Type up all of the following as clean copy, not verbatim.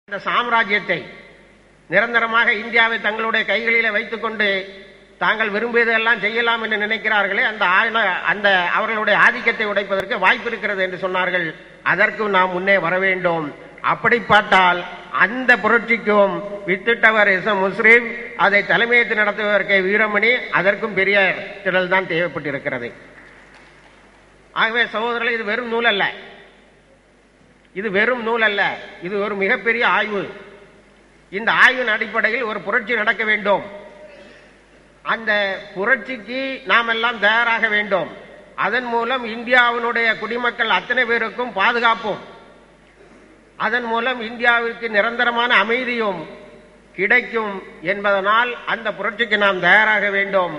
இந்த சாம்ராஜ்யத்தை நிரந்தரமாக இந்தியாவை தங்களுடைய கைகளிலே வைத்துக் கொண்டு தாங்கள் விரும்பியதெல்லாம் செய்யலாம் என்று நினைக்கிறார்களே, அந்த அவர்களுடைய ஆதிக்கத்தை உடைப்பதற்கு வாய்ப்பு இருக்கிறது என்று சொன்னார்கள். அதற்கு நாம் முன்னே வர வேண்டும். அப்படிப்பட்டால் அந்த புரட்சிக்கும் வித்திட்டவர் முஸ்ரிப், அதை தலைமையேற்று நடத்துவதற்கு வீரமணி, அதற்கும் பெரியார் திடல் தான் தேவைப்பட்டிருக்கிறது. ஆகவே சகோதரர்களே, இது வெறும் நூல் அல்ல, இது ஒரு மிகப்பெரிய ஆய்வு. இந்த ஆய்வின் அடிப்படையில் ஒரு புரட்சி நடக்க வேண்டும். அந்த புரட்சிக்கு நாம் எல்லாம் தயாராக வேண்டும். அதன் மூலம் இந்தியாவினுடைய குடிமக்கள் அத்தனை பேருக்கும் பாதுகாப்பும், அதன் மூலம் இந்தியாவிற்கு நிரந்தரமான அமைதியும் கிடைக்கும் என்பதனால் அந்த புரட்சிக்கு நாம் தயாராக வேண்டும்.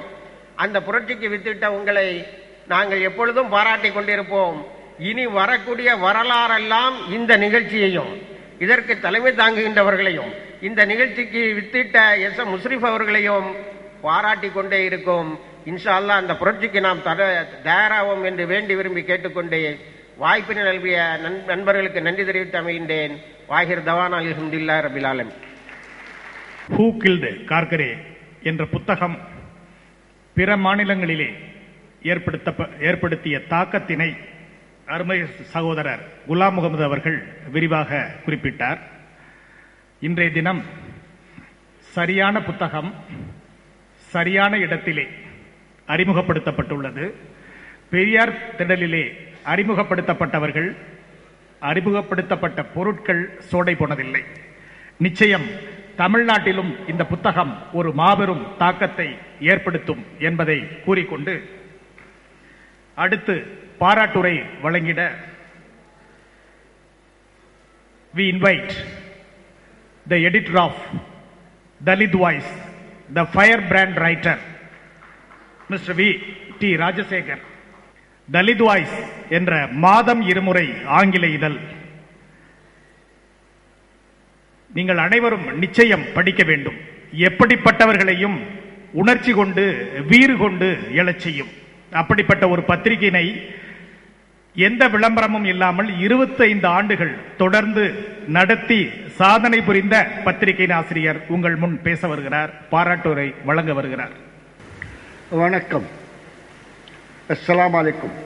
அந்த புரட்சிக்கு வித்திட்ட உங்களை நாங்கள் எப்பொழுதும் பாராட்டிக் கொண்டிருப்போம். இனி வரக்கூடிய வரலாறெல்லாம் இந்த நிகழ்ச்சியையும் இதற்கு தலைமை தாங்குகின்றவர்களையும் இந்த நிகழ்ச்சிக்கு வித்திட்ட முஸ்ரிப் அவர்களையும் பாராட்டிக் கொண்டே இருக்கும். இன்ஷா அல்லாஹ் அந்த புரட்சிக்கு நாம் தயாராவோம் என்று வேண்டி விரும்பி கேட்டுக்கொண்டே வாய்ப்பினை நல்கிய நண்பர்களுக்கு நன்றி தெரிவித்து அமைகின்றேன். வாஹிர் தவானா அல்ஹம்துலில்லாஹி ரப்பில் ஆலமீன். ஹூ கில்டு கார்கரே என்ற புத்தகம் பிற மாநிலங்களிலே ஏற்படுத்திய தாக்கத்தினை அருமை சகோதரர் குலாம் முகமது அவர்கள் விரிவாக குறிப்பிட்டார். இன்றைய தினம் சரியான புத்தகம் சரியான இடத்திலே அறிமுகப்படுத்தப்பட்டுள்ளது. பெரியார் திடலிலே அறிமுகப்படுத்தப்பட்டவர்கள், அறிமுகப்படுத்தப்பட்ட பொருட்கள் சோடை போனதில்லை. நிச்சயம் தமிழ்நாட்டிலும் இந்த புத்தகம் ஒரு மாபெரும் தாக்கத்தை ஏற்படுத்தும் என்பதை கூறிக்கொண்டு அடுத்து பாராட்டுரை வழங்கிட we invite the editor of Dalit Voice, the firebrand writer, Mr. V.T. Rajasekhar. Dalit Voice என்ற மாதம் இருமுறை ஆங்கில இதழ் நீங்கள் அனைவரும் நிச்சயம் படிக்க வேண்டும். எப்படிப்பட்டவர்களையும் உணர்ச்சி கொண்டு வீறு கொண்டு எழச் செய்யும். அப்படிப்பட்ட ஒரு பத்திரிகையினை எந்த விளம்பரமும் இல்லாமல் 25 ஆண்டுகள் தொடர்ந்து நடத்தி சாதனை புரிந்த பத்திரிகையின் ஆசிரியர் உங்கள் முன் பேச வருகிறார், பாராட்டுரை வழங்க வருகிறார். வணக்கம், அஸ்ஸலாமு அலைக்கும்.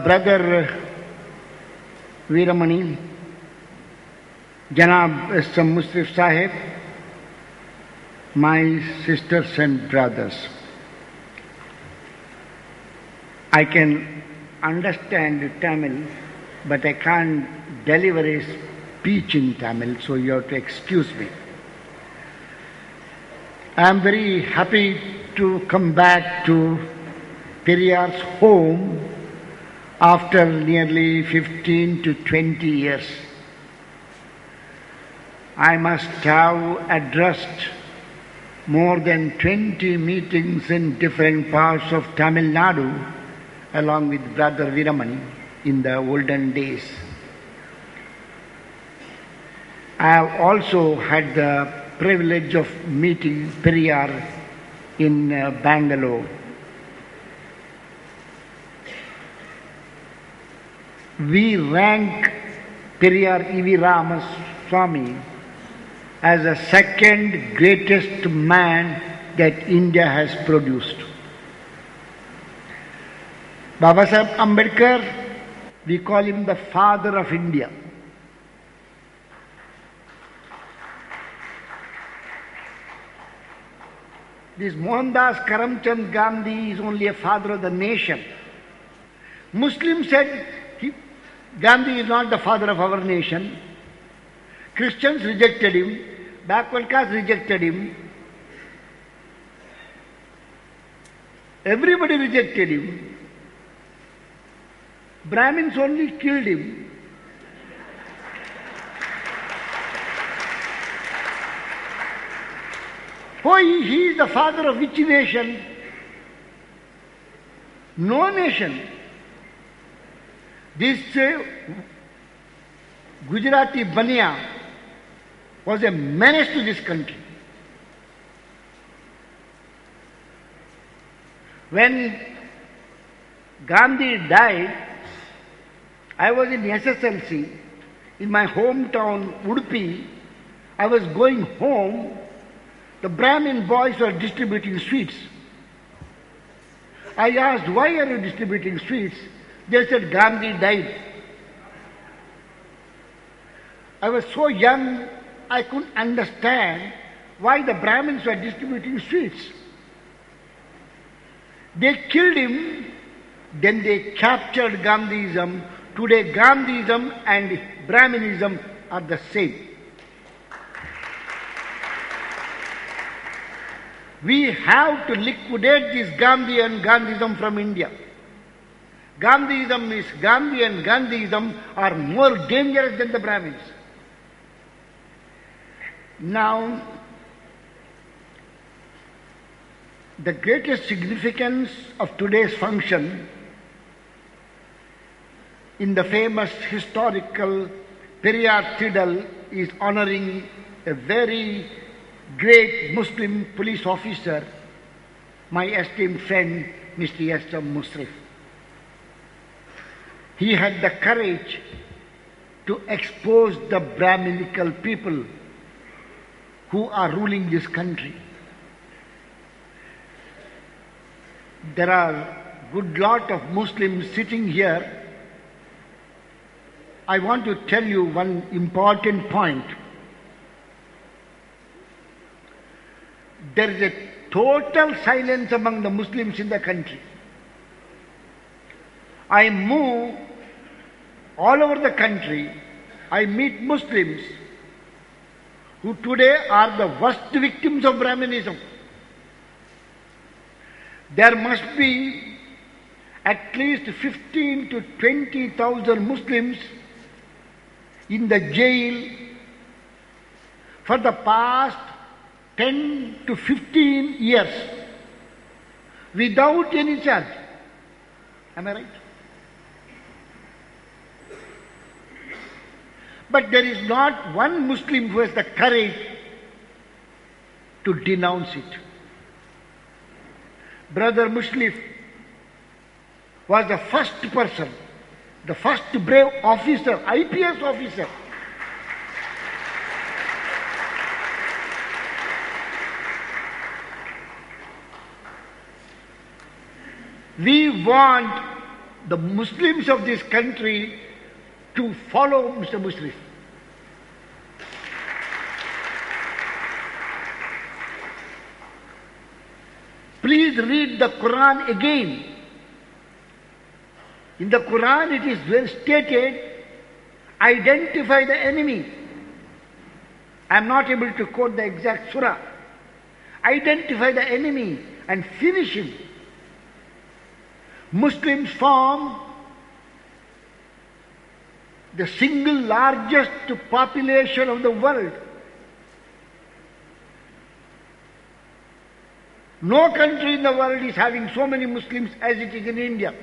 பிரதர் வீரமணி, ஜனாப் Musrif Sahib, my sisters and brothers, I can understand Tamil, but I can't deliver a speech in Tamil, so you have to excuse me. I am very happy to come back to Periyar's home after nearly 15 to 20 years. I must have addressed more than 20 meetings in different parts of Tamil Nadu along with Brother Veeramani in the olden days. I have also had the privilege of meeting Periyar in Bangalore. We rank Periyar E.V. Ramaswamy as the second greatest man that India has produced. Babasaheb Ambedkar, we call him the father of India. This Mohandas Karamchand Gandhi is only a father of the nation. Muslims said Gandhi is not the father of our nation. Christians rejected him, backward caste rejected him, everybody rejected him. Brahmins only killed him. Oh, he is the father of which nation? No nation. This Gujarati Bania was a menace to this country. When Gandhi died, I was in SSLC in my hometown, Udupi. I was going home. The Brahmin boys were distributing sweets. I asked, why are you distributing sweets? They said, Gandhi died. I was so young, I couldn't understand why the Brahmins were distributing sweets. They killed him, then they captured Gandhism. Today Gandhism and Brahminism are the same. We have to liquidate this Gandhi and Gandhism from India. Gandhi and Gandhism are more dangerous than the Brahmins. Now, the greatest significance of today's function in the famous historical Periyar Thidal is honoring a very great Muslim police officer, my esteemed friend, Mr. S. Mushrif. He had the courage to expose the Brahminical people who are ruling this country. There are a good lot of Muslims sitting here. I want to tell you one important point. There is a total silence among the Muslims in the country. I move all over the country. I meet Muslims who today are the worst victims of Brahminism. There must be at least 15 to 20,000 Muslims in the jail for the past 10 to 15 years without any charge. Am I right? But there is not one Muslim who has the courage to denounce it. Brother Mushrif was the first person, the first brave officer, IPS officer. We want the Muslims of this country to follow Mr. Mushrif. Please read the Quran again. In the Quran it is well stated, identify the enemy. I am not able to quote the exact surah. Identify the enemy and finish him. Muslims form the single largest population of the world. No country in the world is having so many Muslims as it is in India.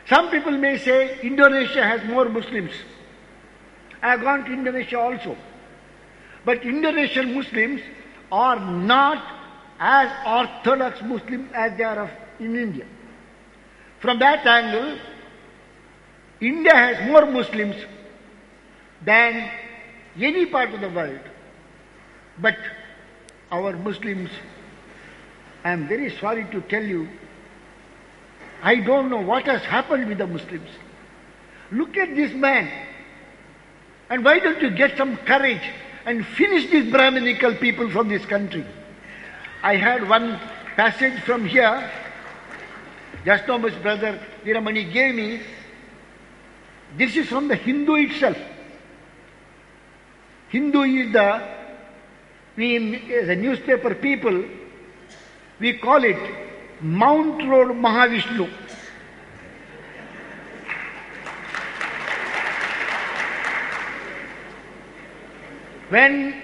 Some people may say Indonesia has more Muslims. I have gone to Indonesia also. But Indonesian Muslims are not as orthodox Muslims as they are in India. From that angle, India has more Muslims than any part of the world. But our Muslims, I am very sorry to tell you, I don't know what has happened with the Muslims. Look at this man. And why don't you get some courage and finish these Brahminical people from this country? I had one passage from here, just now my brother Veeramani gave me. This is from the Hindu itself. Hindu is as a newspaper people, we call it Mount Road Mahavishnu. When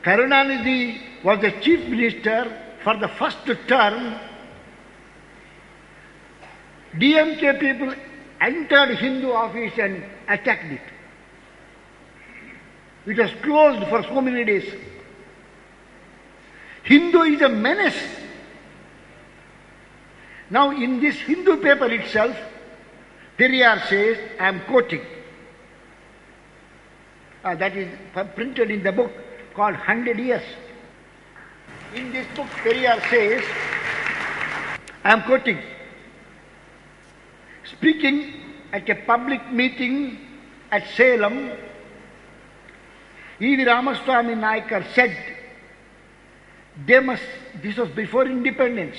Karunanidhi was the chief minister for the first term, DMK people entered Hindu office and attacked it. It was closed for so many days. Hindu is a menace. Now in this Hindu paper itself, Periyar says, I am quoting, that is printed in the book called 100 Years. In this book, Periyar says, I am quoting, speaking at a public meeting at Salem, E.V. Ramaswamy Naikar said, they must, this was before independence,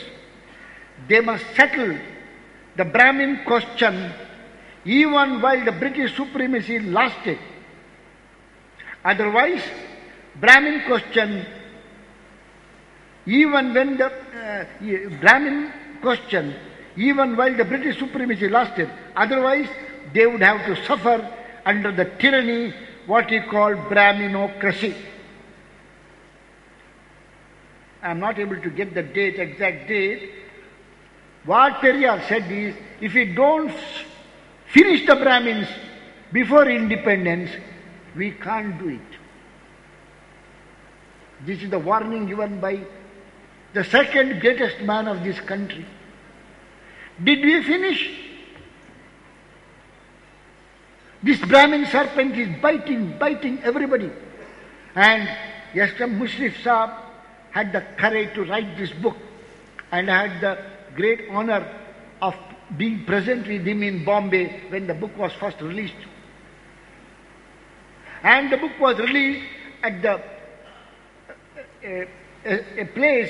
they must settle the Brahmin question even while the British supremacy lasted. Otherwise, Brahmin question, even when the Brahmin question, even while the British supremacy lasted, otherwise they would have to suffer under the tyranny, what he called Brahminocracy. I am not able to get the date, exact date. What Periyar said is, if we don't finish the Brahmins before independence, we can't do it. This is the warning given by the second greatest man of this country. Did we finish? This Brahmin serpent is biting everybody. And yesterday Mushrif Saab had the courage to write this book, and I had the great honor of being present with him in Bombay when the book was first released. And the book was released at the a place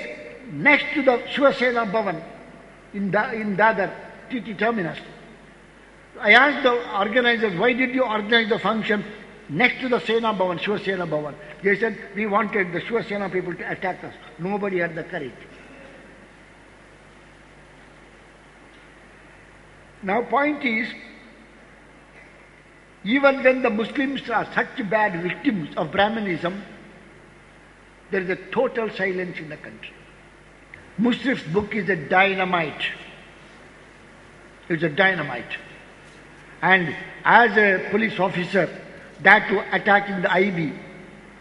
next to the Shiva Sena Bhavan in Dadar, TT terminus. I asked the organizers, why did you organize the function next to the Sena Bhavan, Shiva Sena Bhavan? They said, we wanted the Shiva Sena people to attack us. Nobody had the courage. Now point is, even when the Muslims are such bad victims of Brahmanism, there is a total silence in the country. Mushrif's book is a dynamite. It's a dynamite. And as a police officer, that to attacking the IB,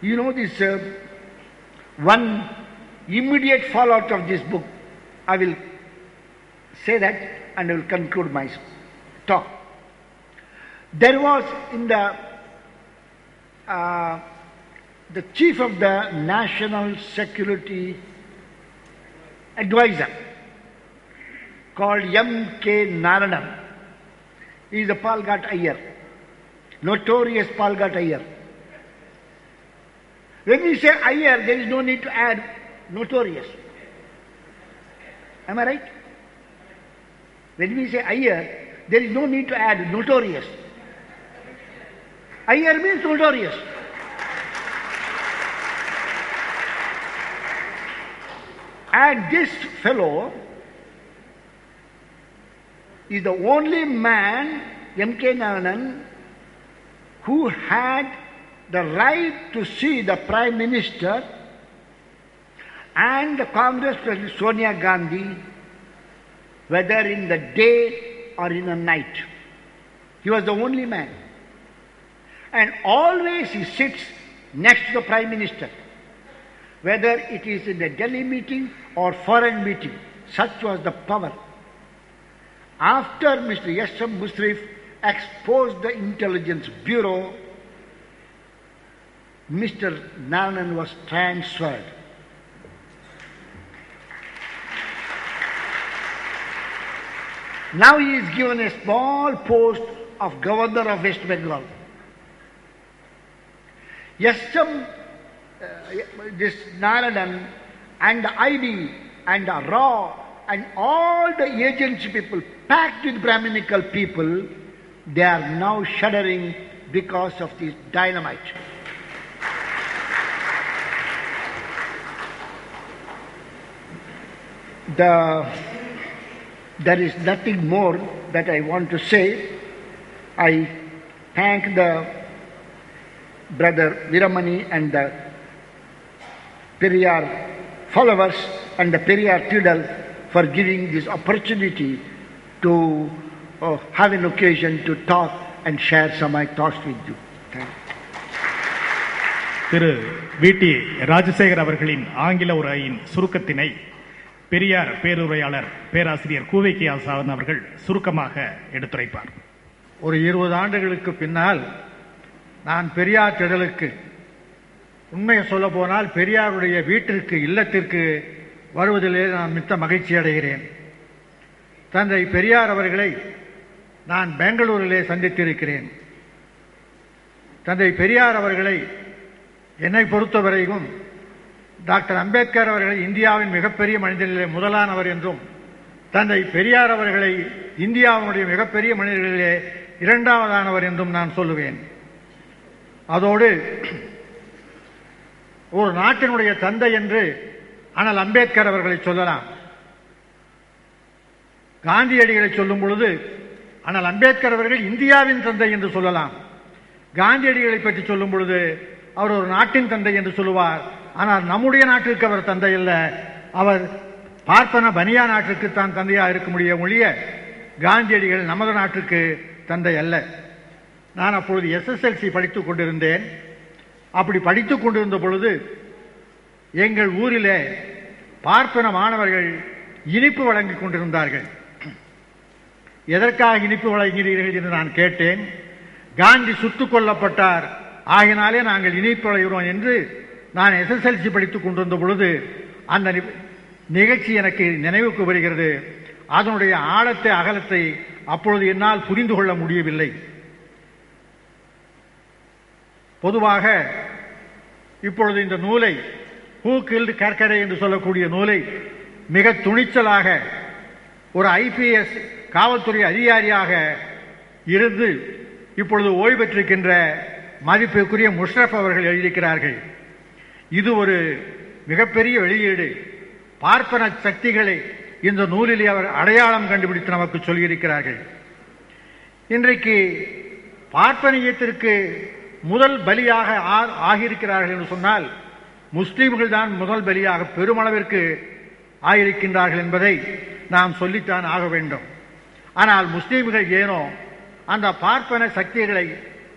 you know this one immediate fallout of this book, I will say that and I will conclude my talk. There was in the chief of the National Security Advisor called M.K. Narayanan. He is a Palghat Iyer, notorious Palghat Iyer. When we say Iyer, there is no need to add notorious. Am I right? When we say Iyer, there is no need to add notorious. Iyer means notorious. And this fellow is the only man, M.K. Narayanan, who had the right to see the Prime Minister and the Congress President Sonia Gandhi, whether in the day or in the night. He was the only man. And always he sits next to the Prime Minister, whether it is in a Delhi meeting or foreign meeting. Such was the power. After Mr. S.M. Mushrif exposed the Intelligence Bureau, Mr. Narayanan was transferred. Now he is given a small post of Governor of West Bengal. This Narayanan and the IB and the RAW and all the agency people packed with Brahminical people, they are now shuddering because of this dynamite. There is nothing more that I want to say. I thank the brother Veeramani and the Periyar followers and the Periyar Thidal for giving this opportunity to have an occasion to talk and share some of my thoughts with you. Thank you. திரு வி.டி. ராஜசேகர் அவர்களின் ஆங்கில உரையின் சுருக்கத்தினை பெரியார் பேருரையாளர் பேராசிரியர் கூவை K. ஆசான் அவர்கள் சுருக்கமாக எடுத்துரைப்பார். ஒரு 20 ஆண்டுகளுக்கு பின்னால் நான் பெரியார் திடலுக்கு, உண்மையை சொல்ல போனால் பெரியாருடைய வீட்டிற்கு, இல்லத்திற்கு வருவதிலே நான் மிக்க மகிழ்ச்சி அடைகிறேன். தந்தை பெரியார் அவர்களை நான் பெங்களூரிலே சந்தித்திருக்கிறேன். தந்தை பெரியார் அவர்களை என்னை பொறுத்தவரையும் டாக்டர் அம்பேத்கர் அவர்களை இந்தியாவின் மிகப்பெரிய மனிதர்களிலே முதலானவர் என்றும், தந்தை பெரியார் அவர்களை இந்தியாவினுடைய மிகப்பெரிய மனிதர்களிலே இரண்டாவதானவர் என்றும் நான் சொல்லுவேன். அதோடு ஒரு நாட்டினுடைய தந்தை என்று ஆனால் அம்பேத்கர் அவர்களை சொல்லலாம். காந்தியடிகளை சொல்லும் பொழுது ஆனால் அம்பேத்கர் அவர்கள் இந்தியாவின் தந்தை என்று சொல்லலாம். காந்தியடிகளை பற்றி சொல்லும் பொழுது அவர் ஒரு நாட்டின் தந்தை என்று சொல்லுவார். ஆனால் நம்முடைய நாட்டிற்கு அவர் தந்தை அல்ல, அவர் பார்ப்பன பனியா நாட்டிற்கு தான் தந்தையாக இருக்க முடிய ஒழிய காந்தியடிகள் நமது நாட்டுக்கு தந்தை அல்ல. நான் அப்பொழுது SSLC படித்துக் கொண்டிருந்தேன். அப்படி படித்துக் கொண்டிருந்த பொழுது எங்கள் ஊரிலே பார்ப்பன மாணவர்கள் இனிப்பு வழங்கிக் கொண்டிருந்தார்கள். எதற்காக இனிப்பு வழங்குகிறீர்கள் என்று நான் கேட்டேன். காந்தி சுட்டுக் கொல்லப்பட்டார், ஆகினாலே நாங்கள் இனிப்பு வழங்குகிறோம் என்று நான் SSLC படித்துக் கொண்டிருந்த பொழுது அந்த நிகழ்ச்சி எனக்கு நினைவுக்கு வருகிறது. அதனுடைய ஆழத்தை அகலத்தை அப்பொழுது என்னால் புரிந்து கொள்ள முடியவில்லை. பொதுவாக இப்பொழுது இந்த நூலை ஹூ கில்ட் கர்கரே என்று சொல்லக்கூடிய நூலை மிக துணிச்சலாக ஒரு IPS காவல்துறை அதிகாரியாக இருந்து இப்பொழுது ஓய்வு பெற்றிருக்கின்ற மதிப்புக்குரிய முஷ்ரப் அவர்கள் எழுதியிருக்கிறார்கள். இது ஒரு மிகப்பெரிய வெளியீடு. பார்ப்பன சக்திகளை இந்த நூலிலே அவர் அடையாளம் கண்டுபிடித்து நமக்கு சொல்லியிருக்கிறார்கள். இன்றைக்கு பார்ப்பனியத்திற்கு முதல் பலியாக ஆகியிருக்கிறார்கள் என்று சொன்னால் முஸ்லீம்கள் தான் முதல் பலியாக பெருமளவிற்கு ஆகியிருக்கின்றார்கள் என்பதை நாம் சொல்லித்தான் ஆக வேண்டும். ஆனால் முஸ்லீம்கள் ஏனோ அந்த பார்ப்பன சக்திகளை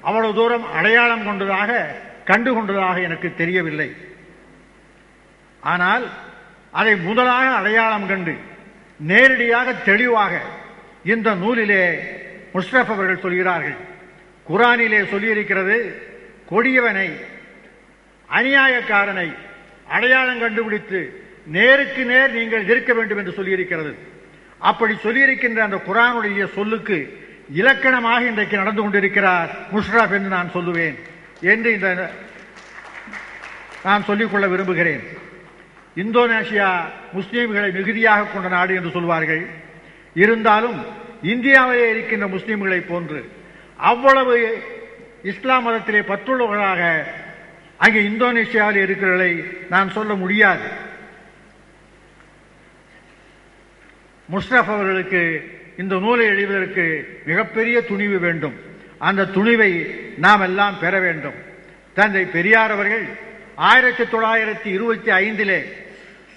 அவ்வளவு தூரம் அடையாளம் கண்டுகொண்டதாக எனக்கு தெரியவில்லை. ஆனால் அதை முதலாக அடையாளம் கண்டு நேரடியாக தெளிவாக இந்த நூலிலே முஷ்ரப் அவர்கள் சொல்கிறார்கள். குரானிலே சொல்லியிருக்கிறது, கொடியவனை அநியாயக்காரனை அடையாளம் கண்டுபிடித்து நேருக்கு நேர் நீங்கள் எதிர்க்க வேண்டும் என்று சொல்லியிருக்கிறது. அப்படி சொல்லியிருக்கின்ற அந்த குரானுடைய சொல்லுக்கு இலக்கணமாக இன்றைக்கு நடந்து கொண்டிருக்கிறார் முஷ்ரப் என்று நான் சொல்லுவேன் என்று நான் சொல்லிக்கொள்ள விரும்புகிறேன். இந்தோனேஷியா முஸ்லீம்களை மிகுதியாக கொண்ட நாடு என்று சொல்வார்கள். இருந்தாலும் இந்தியாவிலே இருக்கின்ற முஸ்லீம்களை போன்று அவ்வளவு இஸ்லாம் மதத்திலே பற்றுள்ளவர்களாக அங்கே இந்தோனேஷியாவில் இருக்கிறவர்களை நான் சொல்ல முடியாது. முஷ்ரப் அவர்களுக்கு இந்த நூலை எழுதுவதற்கு மிகப்பெரிய துணிவு வேண்டும். அந்த துணிவை நாம் எல்லாம் பெற வேண்டும். தந்தை பெரியார் அவர்கள் 1925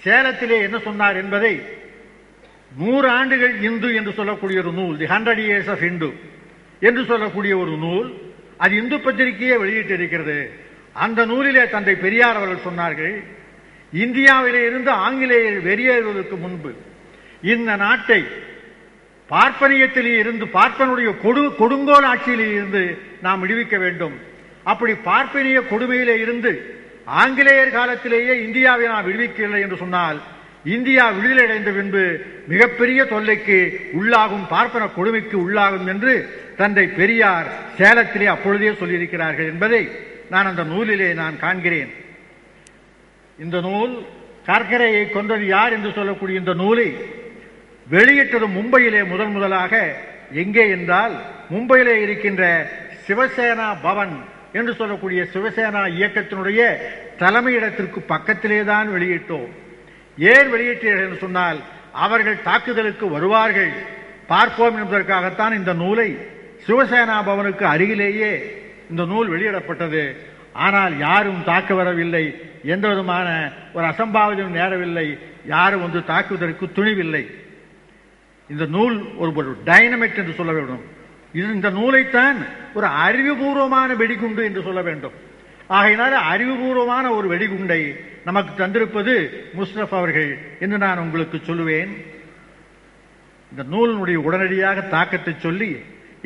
சேலத்திலே என்ன சொன்னார் என்பதை 100 ஆண்டுகள் இந்து என்று சொல்லக்கூடிய ஒரு நூல், தி 100 Years of Hindu என்று சொல்லக்கூடிய ஒரு நூல், அது இந்து பத்திரிகையே வெளியிட்டிருக்கிறது. அந்த நூலிலே தந்தை பெரியார் அவர்கள் சொன்னார்கள், இந்தியாவிலே இருந்து ஆங்கிலேயர் வெளியேறுவதற்கு முன்பு இந்த நாட்டை பார்ப்பனியத்திலே இருந்து, பார்ப்பனுடைய கொடுங்கோல் ஆட்சியிலே இருந்து நாம் விடுவிக்க வேண்டும். அப்படி பார்ப்பனிய கொடுமையிலே இருந்து ஆங்கிலேயர் காலத்திலேயே இந்தியாவை நாம் விடுவிக்கவில்லை என்று சொன்னால் இந்தியா விடுதலை அடைந்த பின்பு மிகப்பெரிய தொல்லைக்கு உள்ளாகும், பார்ப்பன கொடுமைக்கு உள்ளாகும் என்று தந்தை பெரியார் சேலத்திலே அப்பொழுதே சொல்லியிருக்கிறார்கள் என்பதை நான் அந்த நூலிலே நான் காண்கிறேன். இந்த நூல் கர்கரையை கொன்றது யார் என்று சொல்லக்கூடிய இந்த நூலை வெளியிட்டது மும்பையிலே முதலாக. எங்கே என்றால் மும்பையிலே இருக்கின்ற சிவசேனா பவன் என்று சொல்லக்கூடிய சிவசேனா இயக்கத்தினுடைய தலைமையிடத்திற்கு பக்கத்திலே தான் வெளியிட்டோம். ஏன் வெளியிட்டீர்கள் என்று சொன்னால் அவர்கள் தாக்குதலுக்கு வருவார்கள் பார்ப்போம் என்பதற்காகத்தான் இந்த நூலை சிவசேனா பவனுக்கு அருகிலேயே இந்த நூல் வெளியிடப்பட்டது. ஆனால் யாரும் தாக்க வரவில்லை, எந்த விதமான ஒரு அசம்பாவிதம் நேரவில்லை, யாரும் வந்து தாக்குவதற்கு துணிவில்லை. இந்த நூல் ஒரு டைனமைட் என்று சொல்ல வேண்டும். இந்த நூலைத்தான் ஒரு அறிவுபூர்வமான வெடிகுண்டு என்று சொல்ல வேண்டும். ஆகையினால அறிவுபூர்வமான ஒரு வெடிகுண்டை நமக்கு தந்திருப்பது முஷ்ரப் அவர்கள் என்று நான் உங்களுக்கு சொல்லுவேன். இந்த நூலினுடைய உடனடியாக தாக்கத்தை சொல்லி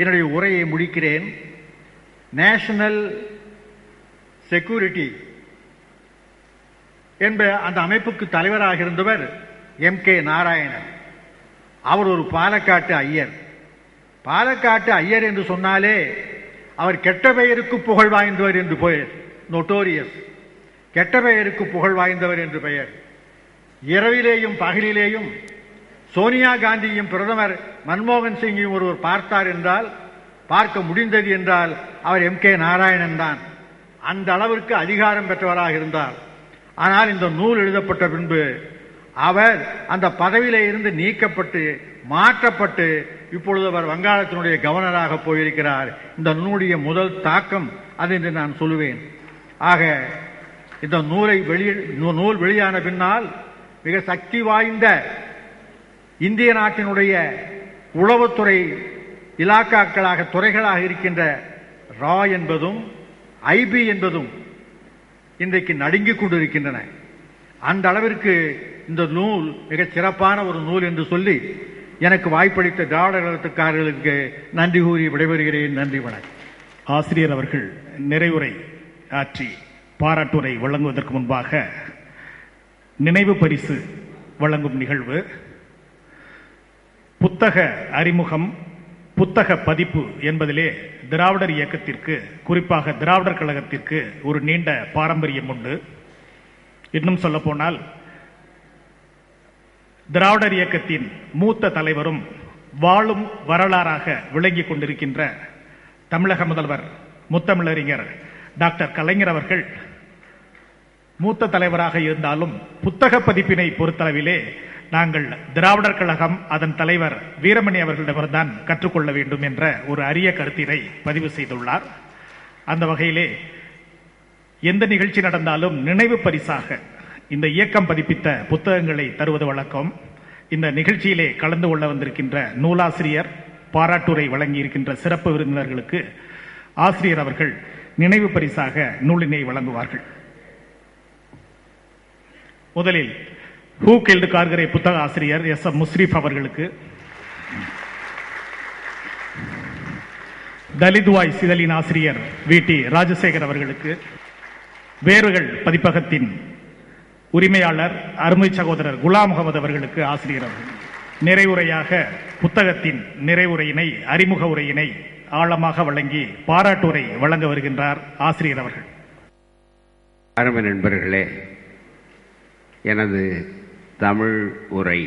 என்னுடைய உரையை முடிக்கிறேன். நேஷனல் செக்யூரிட்டி என்ப அந்த அமைப்புக்கு தலைவராக இருந்தவர் M.K. நாராயணன். அவர் ஒரு பாலக்காட்டு ஐயர். பாலக்காட்டு ஐயர் என்று சொன்னாலே அவர் கெட்ட பெயருக்கு புகழ் வாய்ந்தவர் என்று பெயர். நோட்டோரியஸ், கெட்ட பெயருக்கு புகழ் வாய்ந்தவர் என்று பெயர். இரவிலேயும் பகலிலேயும் சோனியா காந்தியும் பிரதமர் மன்மோகன் சிங்கையும் ஒருவர் பார்த்தார் என்றால், பார்க்க முடிந்தது என்றால் அவர் M.K. நாராயணன் தான். அந்த அளவிற்கு அதிகாரம் பெற்றவராக இருந்தார். ஆனால் இந்த நூல் எழுதப்பட்ட பின்பு அவர் அந்த பதவியிலே இருந்து நீக்கப்பட்டு மாற்றப்பட்டு இப்பொழுது அவர் வங்காளத்தினுடைய கவர்னராக போயிருக்கிறார். இந்த நூலுடைய முதல் தாக்கம் அது என்று நான் சொல்லுவேன். ஆக இந்த நூல் வெளியான பின்னால் மிக சக்தி வாய்ந்த இந்திய நாட்டினுடைய உளவுத்துறை இலாக்காக்களாக துறைகளாக இருக்கின்ற ரா என்பதும் ஐபி என்பதும் இன்றைக்கு நடுங்கிக் கொண்டிருக்கின்றன. அந்த அளவிற்கு இந்த நூல் மிகச் சிறப்பான ஒரு நூல் என்று சொல்லி எனக்கு வாய்ப்பளித்த திராவிட கழகத்துக்காரர்களுக்கு நன்றி கூறி விடைபெறுகிறேன். நன்றி, வணக்கம். ஆசிரியர் அவர்கள் நிறைவுரை ஆற்றி பாராட்டுரை வழங்குவதற்கு முன்பாக நினைவு பரிசு வழங்கும் நிகழ்வு. புத்தக அறிமுகம், புத்தக பதிப்பு என்பதிலே திராவிடர் இயக்கத்திற்கு, குறிப்பாக திராவிடர் கழகத்திற்கு ஒரு நீண்ட பாரம்பரியம் உண்டு. இன்னும் சொல்ல போனால் திராவிடர் இயக்கத்தின் மூத்த தலைவரும் வாழும் வரலாறாக விளங்கிக் கொண்டிருக்கின்ற தமிழக முதல்வர் முத்தமிழறிஞர் டாக்டர் கலைஞர் அவர்கள் மூத்த தலைவராக இருந்தாலும் புத்தக பதிப்பினை பொறுத்தளவிலே நாங்கள் திராவிடர் கழகம் அதன் தலைவர் வீரமணி அவர்களிடம்தான் கற்றுக்கொள்ள வேண்டும் என்ற ஒரு அரிய கருத்தினை பதிவு செய்துள்ளார். அந்த வகையிலே எந்த நிகழ்ச்சி நடந்தாலும் நினைவு பரிசாக இந்த இயக்கம் பதிப்பித்த புத்தகங்களை தருவது வழக்கம். இந்த நிகழ்ச்சியிலே கலந்து கொள்ள வந்திருக்கின்ற நூலாசிரியர், பாராட்டுரை வழங்கியிருக்கின்ற சிறப்பு விருந்தினர்களுக்கு ஆசிரியர் அவர்கள் நினைவு பரிசாக நூலினை வழங்குவார்கள். முதலில் ஹூ கில்டு கார்கரே புத்தக ஆசிரியர் S.M. முஸ்ரிப் அவர்களுக்கு, தலித் வாய்ஸ் இதழின் ஆசிரியர் V.T. ராஜசேகர் அவர்களுக்கு, வேர்கள் பதிப்பகத்தின் உரிமையாளர் அருமை சகோதரர் குலாம் முகமது அவர்களுக்கு ஆசிரியர் அவர்கள் நிறைவுரையாக புத்தகத்தின் நிறைவுரையினை, அறிமுக உரையினை ஆழமாக வழங்கி பாராட்டுரை வழங்க வருகின்றார் ஆசிரியர் அவர்கள். அருமை நண்பர்களே, எனது தமிழ் உரை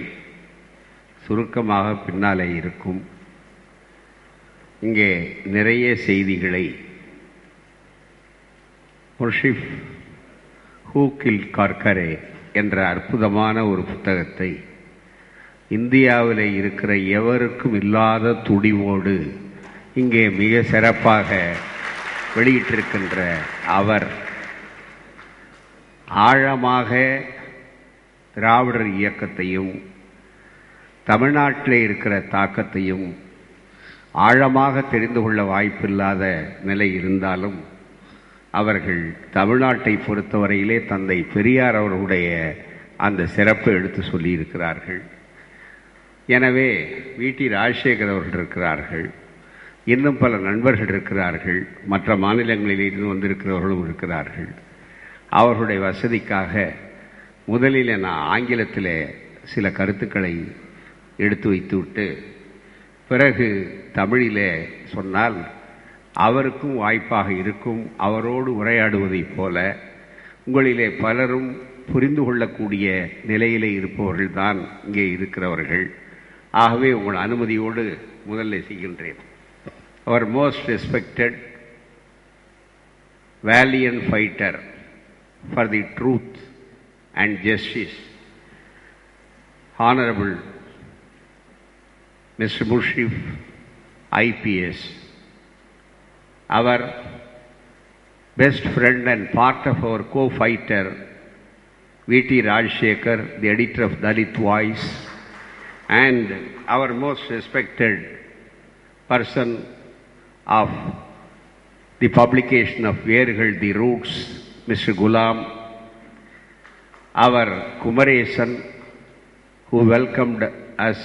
சுருக்கமாக பின்னாலே இருக்கும். இங்கே நிறைய செய்திகளை முஷ்ரிஃப் ஹூ கில்ட் கார்கரே என்ற அற்புதமான ஒரு புத்தகத்தை இந்தியாவில் இருக்கிற எவருக்கும் இல்லாத துடிவோடு இங்கே மிக சிறப்பாக வெளியிட்டிருக்கின்ற அவர் ஆழமாக திராவிடர் இயக்கத்தையும் தமிழ்நாட்டில் இருக்கிற தாக்கத்தையும் ஆழமாக தெரிந்து கொள்ள வாய்ப்பில்லாத நிலை இருந்தாலும் அவர்கள் தமிழ்நாட்டை பொறுத்தவரையிலே தந்தை பெரியார் அவர்களுடைய அந்த சிறப்பை எடுத்து சொல்லியிருக்கிறார்கள். எனவே V.T. ராஜசேகர் அவர்கள் இருக்கிறார்கள், இன்னும் பல நண்பர்கள் இருக்கிறார்கள், மற்ற மாநிலங்களிலிருந்து வந்திருக்கிறவர்களும் இருக்கிறார்கள். அவர்களுடைய வசதிக்காக முதலில் நான் ஆங்கிலத்தில் சில கருத்துக்களை எடுத்து வைத்துவிட்டு பிறகு தமிழிலே சொன்னால் அவருக்கும் வாய்ப்பாக இருக்கும். அவரோடு உரையாடுவதைப் போல உங்களிலே பலரும் புரிந்து கொள்ளக்கூடிய நிலையிலே இருப்பவர்கள் தான் இங்கே இருக்கிறவர்கள். ஆகவே உங்கள் அனுமதியோடு முதலில் செய்கின்றேன். அவர் most respected valiant fighter for the truth and justice, Honorable Mr. Mushrif, IPS, our best friend and part of our co-fighter V.T. Rajshekhar, the editor of Dalit Voice, and our most respected person of the publication of Vergal, the Roots, Mr. Gulam, our Kumaresan, who welcomed us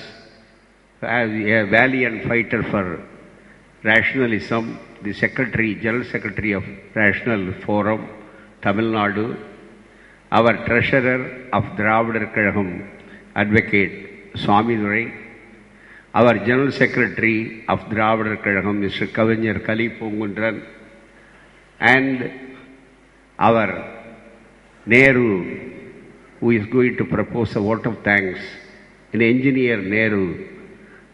as a valiant fighter for Rationalism, the General Secretary of Rational Forum, Tamil Nadu, our Treasurer of Dravidar Kazhagam, Advocate Swami, our General Secretary of Dravidar Kazhagam, Mr. Kavinyar Kali Pungundran, and our Nehru, who is going to propose a vote of thanks, an engineer Nehru,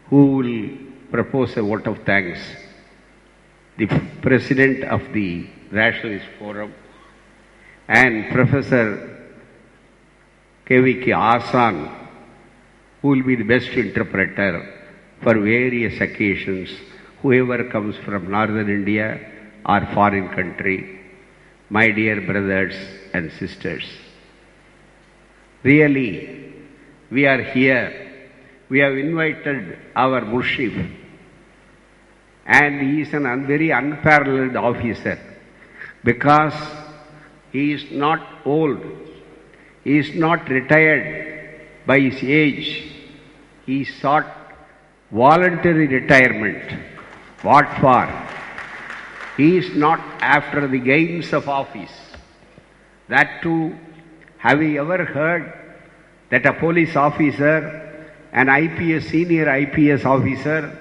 who will propose a vote of thanks, the President of the Rationalist Forum, and Professor K.V.K. Asan, who will be the best interpreter for various occasions, whoever comes from northern India or foreign country, my dear brothers and sisters. Really, we are here. We have invited our Mushrif, and he is an very unparalleled officer because he is not old, he is not retired by his age. He sought voluntary retirement. What for? He is not after the gains of office. That too, have you ever heard that a police officer, an IPS, senior IPS officer,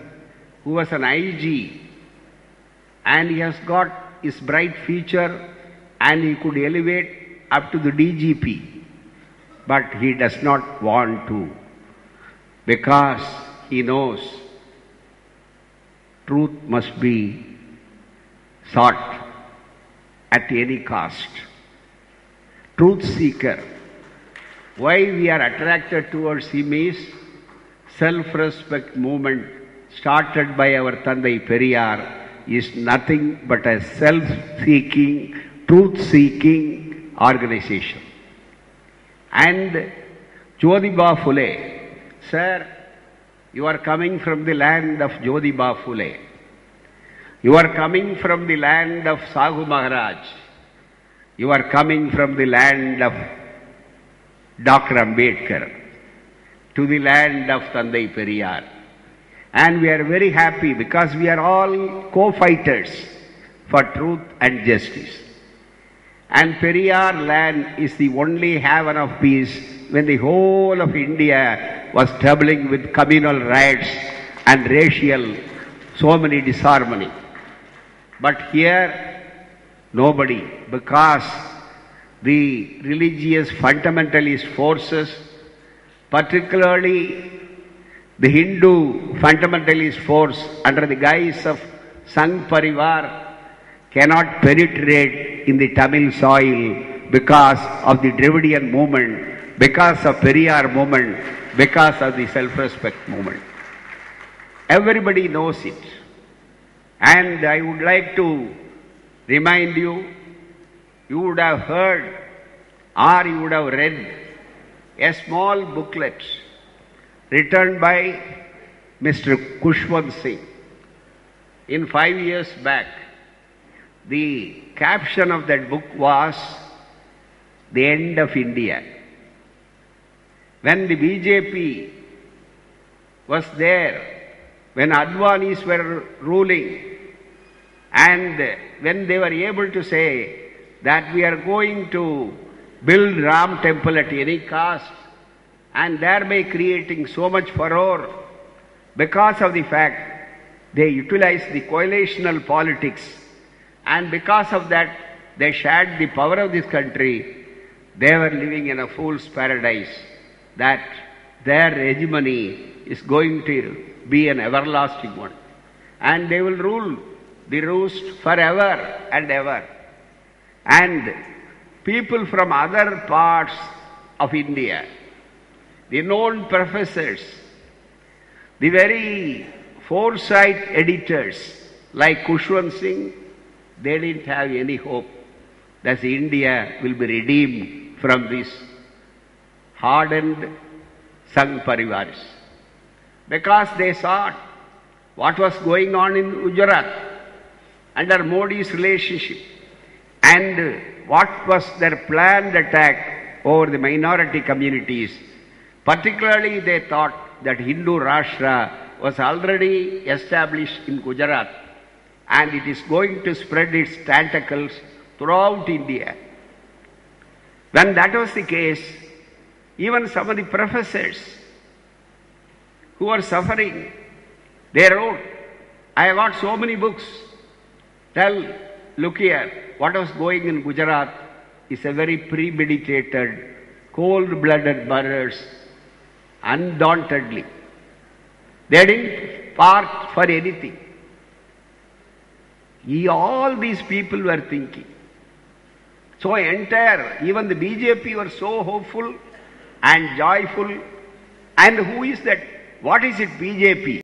who was an IG, and he has got his bright future and he could elevate up to the DGP, but he does not want to because he knows truth must be sought at any cost. Truth seeker. Why we are attracted towards him is self-respect movement started by our Thanthai Periyar is nothing but a self-seeking, truth-seeking organization. And Jyotiba Phule, sir, you are coming from the land of Jyotiba Phule. You are coming from the land of Sahu Maharaj. You are coming from the land of Dr. Ambedkar to the land of Thanthai Periyar. And we are very happy because we are all co-fighters for truth and justice. And Periyar land is the only haven of peace when the whole of India was troubling with communal riots and racial, so many disharmony. But here, nobody, because the religious fundamentalist forces, particularly the Hindu fundamentalist force under the guise of Sangh Parivar, cannot penetrate in the Tamil soil because of the Dravidian movement, because of Periyar movement, because of the self-respect movement. Everybody knows it. And I would like to remind you, you would have heard or you would have read a small booklet written by Mr. Kushwant Singh. In 5 years back, the caption of that book was The End of India. When the BJP was there, when Advanis were ruling, and when they were able to say that we are going to build Ram temple at any cost, and thereby creating so much furore because of the fact they utilized the coalitional politics, and because of that they shared the power of this country, they were living in a fool's paradise, that their hegemony is going to be an everlasting one. And they will rule the roost forever and ever. And people from other parts of India, the known professors, the very foresight editors like Kushwant Singh, they didn't have any hope that India will be redeemed from this hardened Sangh Parivaris. Because they saw what was going on in Gujarat under Modi's relationship and what was their planned attack over the minority communities. Particularly they thought that Hindu Rashtra was already established in Gujarat and it is going to spread its tentacles throughout India. When that was the case, even some of the professors who are suffering, they wrote, I have got so many books. Look here, what was going in Gujarat is a very premeditated, cold-blooded murders, undauntedly. They didn't part for anything. All these people were thinking. So even the BJP were so hopeful and joyful. And who is that? What is it, BJP?